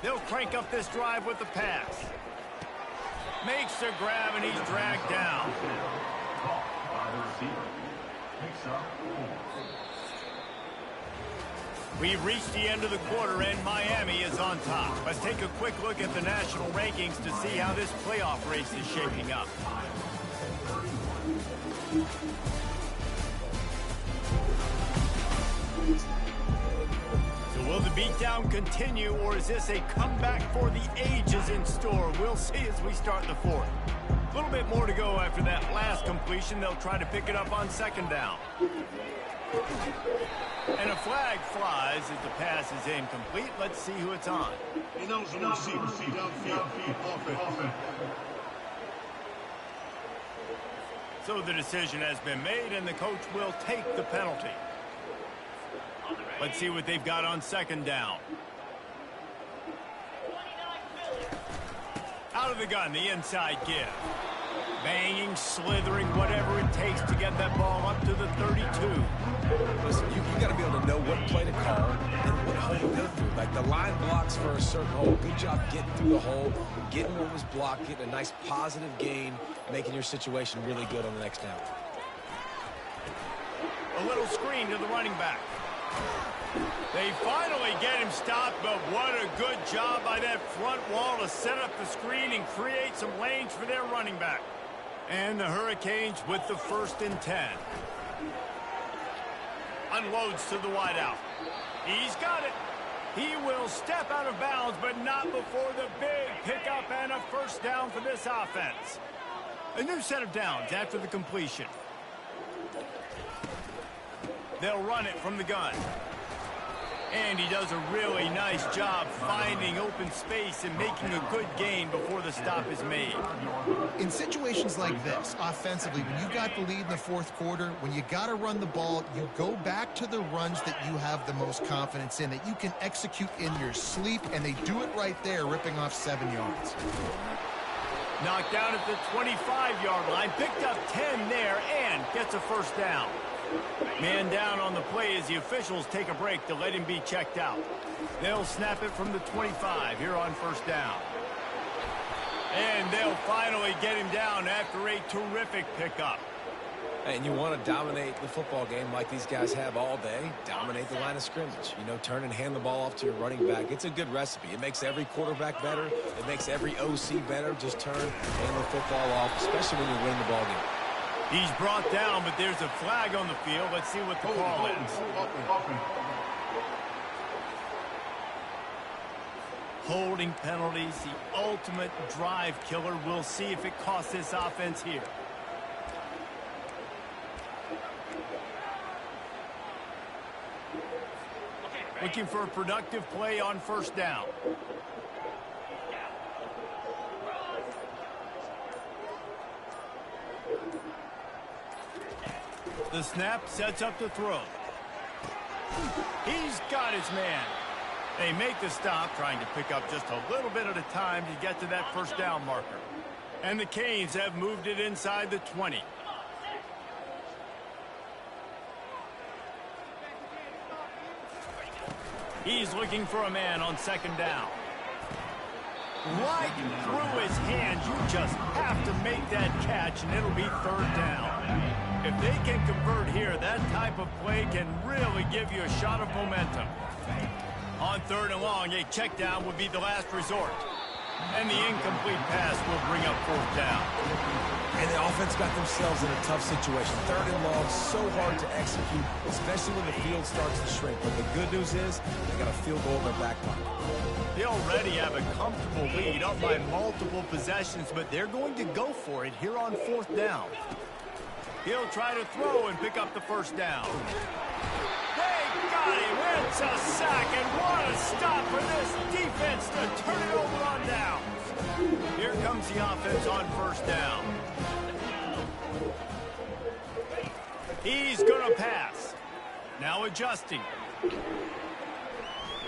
They'll crank up this drive with the pass. Makes the grab, and he's dragged down. We've reached the end of the quarter, and Miami is on top. Let's take a quick look at the national rankings to see how this playoff race is shaping up. So will the beatdown continue, or is this a comeback for the ages in store? We'll see as we start the 4th. A little bit more to go after that last completion. They'll try to pick it up on 2nd down. And a flag flies as the pass is incomplete. Let's see who it's on. So the decision has been made, and the coach will take the penalty. Let's see what they've got on 2nd down. Out of the gun, the inside give. Banging, slithering, whatever it takes to get that ball up to the 32. Listen, you got to be able to know what play to call and what hole to go through. Like the line blocks for a certain hole. Good job getting through the hole, getting what was blocked, getting a nice positive gain, making your situation really good on the next down. A little screen to the running back. They finally get him stopped, but what a good job by that front wall to set up the screen and create some lanes for their running back. And the Hurricanes with the 1st and 10. Unloads to the wideout. He's got it. He will step out of bounds, but not before the big pickup and a 1st down for this offense. A new set of downs after the completion. They'll run it from the gun. And he does a really nice job finding open space and making a good gain before the stop is made. In situations like this, offensively, when you got the lead in the 4th quarter, when you got to run the ball, you go back to the runs that you have the most confidence in, that you can execute in your sleep, and they do it right there, ripping off 7 yards. Knocked down at the 25-yard line, picked up 10 there, and gets a 1st down. Man down on the play as the officials take a break to let him be checked out. They'll snap it from the 25 here on 1st down. And they'll finally get him down after a terrific pickup. And you want to dominate the football game like these guys have all day. Dominate the line of scrimmage. You know, turn and hand the ball off to your running back. It's a good recipe. It makes every quarterback better. It makes every OC better. Just turn, hand the football off, especially when you win the ball game. He's brought down, but there's a flag on the field. Let's see what the call is. Holding penalties, the ultimate drive killer. We'll see if it costs this offense here. Looking for a productive play on 1st down. The snap sets up the throw. He's got his man. They make the stop, trying to pick up just a little bit at a time to get to that 1st down marker. And the Canes have moved it inside the 20. He's looking for a man on second down. Right through his hands. You just have to make that catch, and it'll be third down. If they can convert here, that type of play can really give you a shot of momentum. On third and long, a check down would be the last resort. And the incomplete pass will bring up fourth down. And the offense got themselves in a tough situation. Third and long, so hard to execute, especially when the field starts to shrink. But the good news is they got a field goal in their back pocket. They already have a comfortable lead up by multiple possessions, but they're going to go for it here on fourth down. He'll try to throw and pick up the first down. They got him. It's a sack, and what a stop for this defense to turn it over on down. Here comes the offense on first down. He's going to pass. Now adjusting.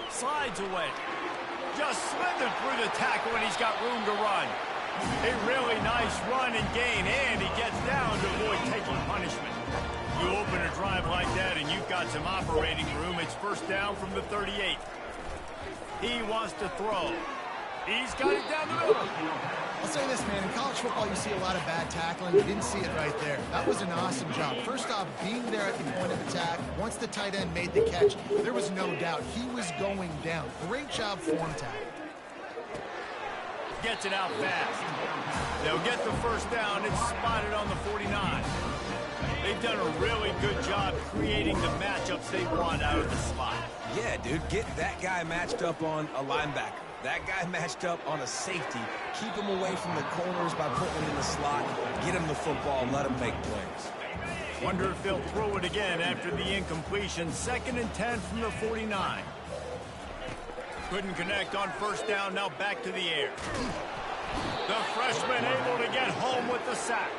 Slides away. Just slithered through the tackle, and he's got room to run. A really nice run and gain, and he gets down to avoid taking punishment. You open a drive like that, and you've got some operating room. It's first down from the 38. He wants to throw. He's got it down the middle. I'll say this, man. In college football, you see a lot of bad tackling. You didn't see it right there. That was an awesome job. First off, being there at the point of attack. Once the tight end made the catch, there was no doubt he was going down. Great job form tackle. Gets it out fast. They'll get the first down. It's spotted on the 49. They've done a really good job creating the matchups they want out of the slot. Yeah, dude, get that guy matched up on a linebacker. That guy matched up on a safety. Keep him away from the corners by putting him in the slot. Get him the football and let him make plays. Wonder if they'll throw it again after the incompletion. 2nd and 10 from the 49. Couldn't connect on first down. Now back to the air. The freshman able to get home with the sack.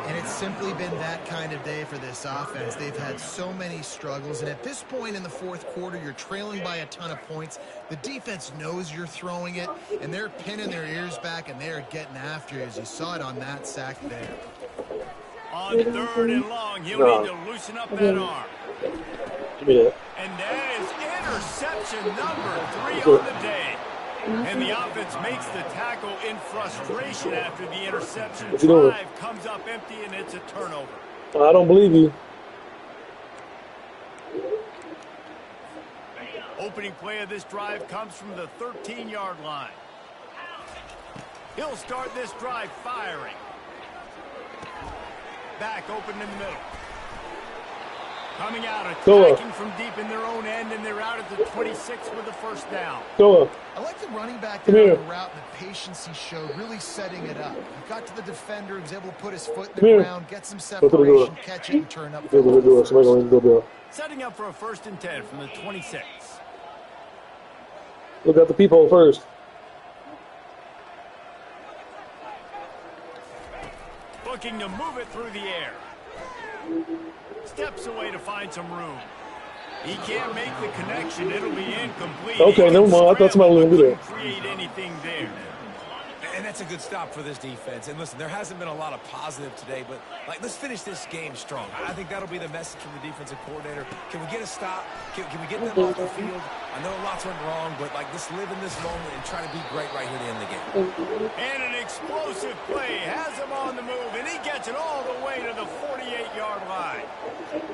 And it's simply been that kind of day for this offense. They've had so many struggles, and at this point in the fourth quarter, you're trailing by a ton of points. The defense knows you're throwing it, and they're pinning their ears back, and they're getting after you, as you saw it on that sack there. On third and long, he'll need to loosen up that arm. Give me that. And that is interception number 3 on the day. And the offense makes the tackle in frustration after the interception. Drive comes up empty, and it's a turnover. I don't believe you. Opening play of this drive comes from the 13-yard line. He'll start this drive firing. Back open in the middle. Coming out, attacking from deep in their own end, and they're out at the 26 with the first down. I like the running back there on the route and the patience he showed, really setting it up. He got to the defender, he was able to put his foot in the ground, get some separation, catch it, and turn up. Setting up for a 1st and 10 from the 26. Look at the peephole first. Looking to move it through the air. Steps away to find some room. He can't make the connection. It'll be incomplete. Okay, never mind. I thought somebody was going to do that. Create anything there. And that's a good stop for this defense. And listen, there hasn't been a lot of positive today, but let's finish this game strong. I think that'll be the message from the defensive coordinator. Can we get a stop? Can we get them off the field? I know lots went wrong, but let's live in this moment and try to be great right here to end the game. And an explosive play has him on the move, and he gets it all the way to the 48-yard line.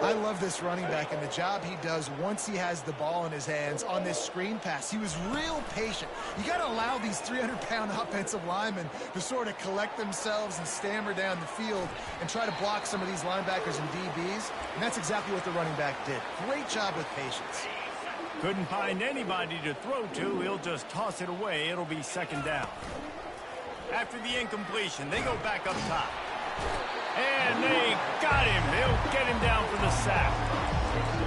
I love this running back and the job he does once he has the ball in his hands on this screen pass. He was real patient. You got to allow these 300-pound offensive linemen to sort of collect themselves and stammer down the field and try to block some of these linebackers and DBs, and that's exactly what the running back did. Great job with patience. Couldn't find anybody to throw to. He'll just toss it away. It'll be 2nd down. After the incompletion, they go back up top. And they got him. They'll get him down for the sack.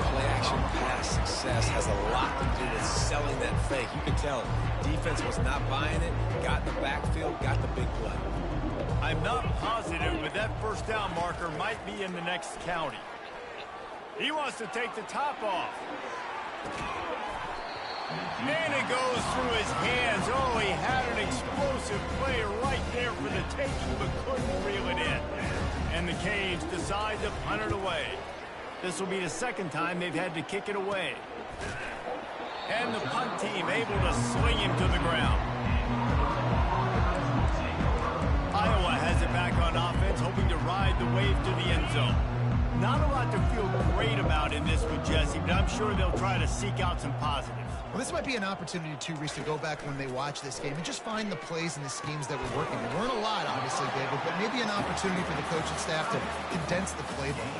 Play-action pass success has a lot to do with selling that fake. You can tell defense was not buying it, got in the backfield, got the big play. I'm not positive, but that first down marker might be in the next county. He wants to take the top off. And it goes through his hands. Oh, he had an explosive play right there for the taking, but couldn't reel it in. And the Canes decide to punt it away. This will be the 2nd time they've had to kick it away. And the punt team able to swing him to the ground. Iowa has it back on offense, hoping to ride the wave to the end zone. Not a lot to feel great about in this one, Jesse, but I'm sure they'll try to seek out some positives. Well, this might be an opportunity, too, Reese, to go back when they watch this game and just find the plays and the schemes that were working. There weren't a lot, obviously, David, but maybe an opportunity for the coaching staff to condense the playbook.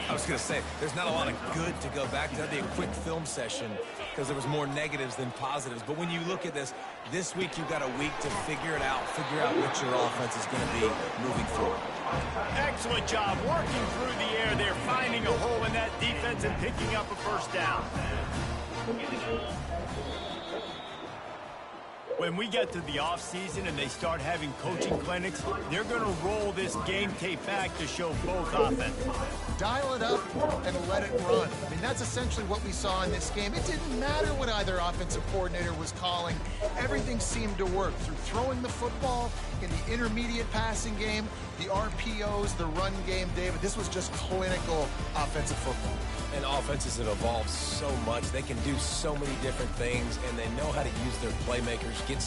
I was going to say, there's not a lot of good to go back to. That'd be a quick film session because there was more negatives than positives. But when you look at this week you've got a week to figure out what your offense is going to be moving forward. Excellent job working through the air there, finding a hole in that defense and picking up a first down. When we get to the offseason and they start having coaching clinics, they're going to roll this game tape back to show both offenses. Dial it up and let it run. I mean, that's essentially what we saw in this game. It didn't matter what either offensive coordinator was calling. Everything seemed to work through throwing the football in the intermediate passing game, the RPOs, the run game, David. This was just clinical offensive football. And offenses have evolved so much. They can do so many different things, and they know how to use their playmakers, get